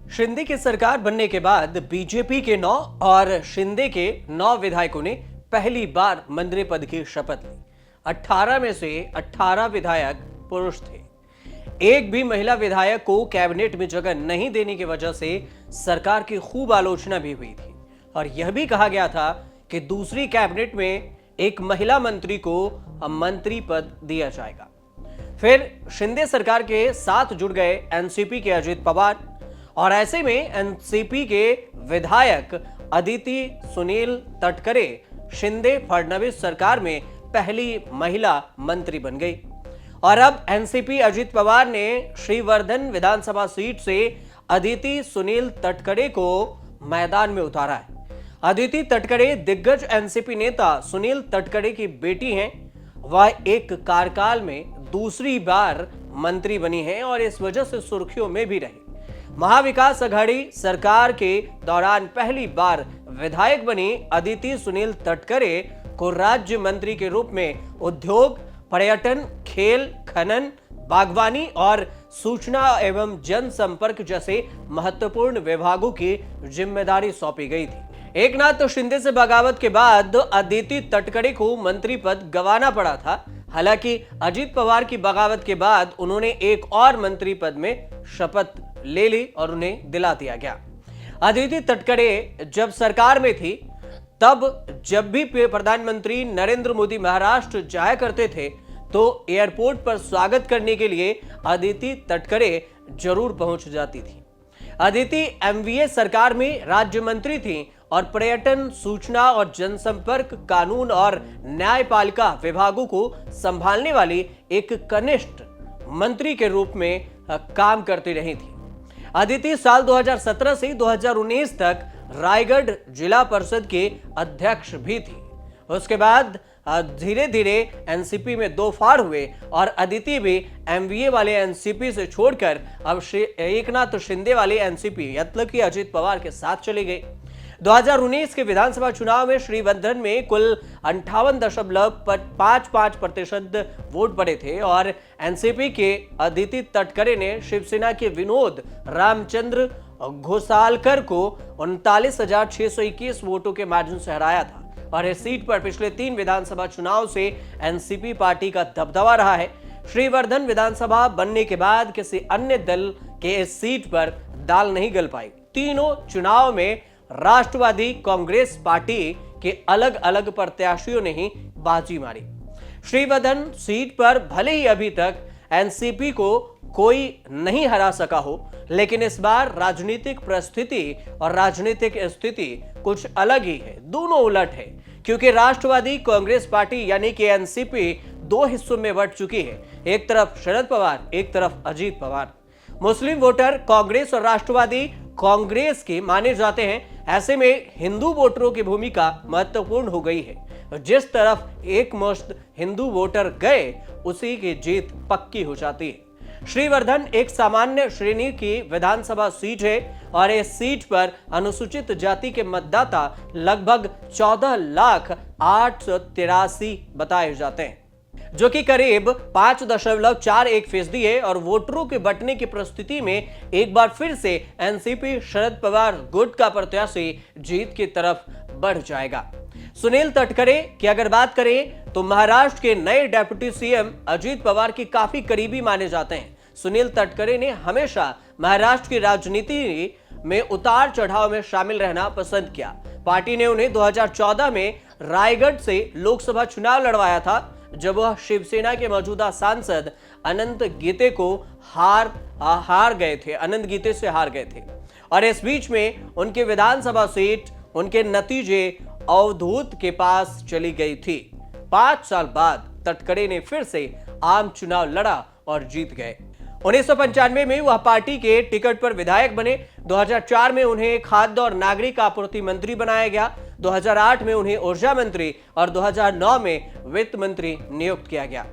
शिंदे की सरकार बनने के बाद बीजेपी के 9 और शिंदे के 9 विधायकों ने पहली बार मंत्री पद की शपथ ली। 18 में से 18 विधायक पुरुष थे। एक भी महिला विधायक को कैबिनेट में जगह नहीं देने की वजह से सरकार की खूब आलोचना भी हुई थी और यह भी कहा गया था कि दूसरी कैबिनेट में एक महिला मंत्री को मंत्री पद दिया जाएगा। फिर शिंदे सरकार के साथ जुड़ गए एनसीपी के अजित पवार और ऐसे में एनसीपी के विधायक अदिति सुनील तटकरे शिंदे फडणवीस सरकार में पहली महिला मंत्री बन गई। और अब एनसीपी अजित पवार ने श्रीवर्धन विधानसभा सीट से अदिति सुनील तटकरे को मैदान में उतारा है। अदिति तटकरे दिग्गज एनसीपी नेता सुनील तटकरे की बेटी हैं। वह एक कार्यकाल में दूसरी बार मंत्री बनी है और इस वजह से सुर्खियों में भी रही। महाविकास अघाड़ी सरकार के दौरान पहली बार विधायक बनी अदिति सुनील तटकरे को राज्य मंत्री के रूप में उद्योग, पर्यटन, खेल, खनन, बागवानी और सूचना एवं जनसंपर्क जैसे महत्वपूर्ण विभागों की जिम्मेदारी सौंपी गई थी। एकनाथ शिंदे से बगावत के बाद अदिति तटकरे को मंत्री पद गंवाना पड़ा था। हालांकि अजित पवार की बगावत के बाद उन्होंने एक और मंत्री पद में शपथ ले ली और उन्हें दिला दिया गया। अदिति तटकरे जब सरकार में थी तब जब भी प्रधानमंत्री नरेंद्र मोदी महाराष्ट्र जाया करते थे तो एयरपोर्ट पर स्वागत करने के लिए अदिति तटकरे जरूर पहुंच जाती थी। अदिति एमवीए सरकार में राज्य मंत्री थी और पर्यटन, सूचना और जनसंपर्क, कानून और न्यायपालिका विभागों को संभालने वाली एक कनिष्ठ मंत्री के रूप में काम करती रही थी। अदिति साल 2017 से 2019 तक रायगढ़ जिला परिषद के अध्यक्ष भी थी। उसके बाद धीरे धीरे एनसीपी में दो फाड़ हुए और अदिति भी एमवीए वाले एनसीपी से छोड़कर अब एकनाथ शिंदे वाले एनसीपी मतलब कि अजित पवार के साथ चली गई। 2019 के विधानसभा चुनाव में श्रीवर्धन में कुल 58.55% वोट पड़े थे और एनसीपी के अदिति तटकरे ने शिवसेना के विनोद रामचंद्र घोसालकर को 39,621 वोटों के मार्जिन से हराया था और इस सीट पर पिछले 3 विधानसभा चुनाव से एनसीपी पार्टी का दबदबा रहा है। श्रीवर्धन विधानसभा बनने के बाद किसी अन्य दल के इस सीट पर दाल नहीं गल पाई। तीनों चुनाव में राष्ट्रवादी कांग्रेस पार्टी के अलग अलग प्रत्याशियों ने ही बाजी मारी। श्रीवर्धन सीट पर भले ही अभी तक एनसीपी को कोई नहीं हरा सका हो, लेकिन इस बार राजनीतिक परिस्थिति और राजनीतिक स्थिति कुछ अलग ही है। दोनों उलट है क्योंकि राष्ट्रवादी कांग्रेस पार्टी यानी कि एनसीपी दो हिस्सों में बंट चुकी है। एक तरफ शरद पवार, एक तरफ अजित पवार। मुस्लिम वोटर कांग्रेस और राष्ट्रवादी कांग्रेस के माने जाते हैं। ऐसे में हिंदू वोटरों की भूमिका महत्वपूर्ण हो गई है। जिस तरफ एकमुश्त हिंदू वोटर गए उसी की जीत पक्की हो जाती है। श्रीवर्धन एक सामान्य श्रेणी की विधानसभा सीट है और इस सीट पर अनुसूचित जाति के मतदाता लगभग 14,08,83 बताए जाते हैं, जो कि करीब 5.41% है और वोटरों के बंटने की परिस्थिति में एक बार फिर से एनसीपी शरद पवार गुट का प्रत्याशी जीत की तरफ बढ़ जाएगा। सुनील तटकरे की अगर बात करें तो महाराष्ट्र के नए डिप्टी सीएम अजित पवार की काफी करीबी माने जाते हैं। सुनील तटकरे ने हमेशा महाराष्ट्र की राजनीति में उतार चढ़ाव में शामिल रहना पसंद किया। पार्टी ने उन्हें 2014 में रायगढ़ से लोकसभा चुनाव लड़वाया था जब वह शिवसेना के मौजूदा सांसद अनंत गीते को हार गए थे। अनंत गीते से हार गए थे और इस बीच में उनके विधानसभा सीट उनके नतीजे अवधूत के पास चली गई थी। 5 साल बाद तटकरे ने फिर से आम चुनाव लड़ा और जीत गए। 1995 में वह पार्टी के टिकट पर विधायक बने। 2004 में उन्हें खाद्य और नागरिक आपूर्ति मंत्री बनाया गया। 2008 में उन्हें ऊर्जा मंत्री और 2009 में वित्त मंत्री नियुक्त किया गया।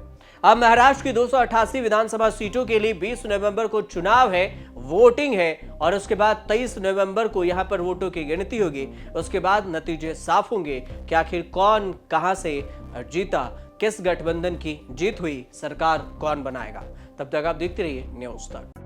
अब महाराष्ट्र की 288 विधानसभा सीटों के लिए 20 नवंबर को चुनाव है, वोटिंग है और उसके बाद 23 नवंबर को यहां पर वोटों की गिनती होगी। उसके बाद नतीजे साफ होंगे कि आखिर कौन कहां से जीता, किस गठबंधन की जीत हुई, सरकार कौन बनाएगा। तब तक आप देखते रहिए न्यूज़ तक।